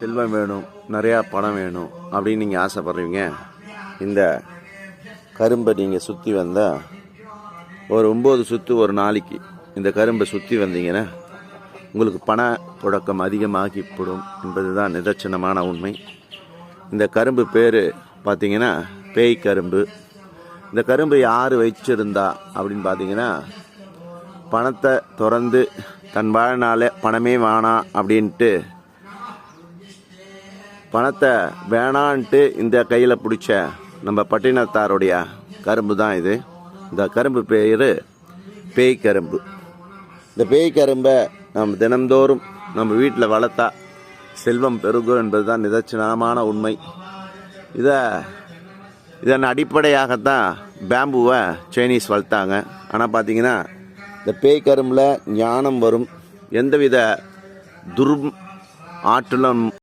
செல்வம் வேணும், நிறையா பணம் வேணும் அப்படின்னு நீங்கள் ஆசைப்படுறீங்க. இந்த கரும்பை நீங்கள் சுற்றி வந்தால் ஒரு 9 சுற்று ஒரு நாளைக்கு இந்த கரும்பை சுற்றி வந்தீங்கன்னா உங்களுக்கு பண புழக்கம் அதிகமாகிப்படும் என்பது தான் நிதர்சனமான உண்மை. இந்த கரும்பு பேர் பார்த்தீங்கன்னா பேய் கரும்பு. இந்த கரும்பு யார் வச்சிருந்தா அப்படின்னு பார்த்தீங்கன்னா, பணத்தை திறந்து தன் வாழ்நாள பணமே வேணாம் அப்படின்ட்டு பணத்தை வேணான்ட்டு இந்த கையில் பிடிச்ச நம்ம பட்டினத்தாருடைய கரும்பு தான் இது. இந்த கரும்பு பேர் பேய் கரும்பு. இந்த பேய் கரும்பை நம்ம தினந்தோறும் நம்ம வீட்டில் வளர்த்தா செல்வம் பெருகும் என்பது தான் நிதர்சனமான உண்மை. இதன் அடிப்படையாகத்தான் பேம்புவை சைனீஸ் வளர்த்தாங்க. ஆனால் பார்த்தீங்கன்னா இந்த பேய் கரும்பில் ஞானம் வரும், எந்தவித ஆற்றலும்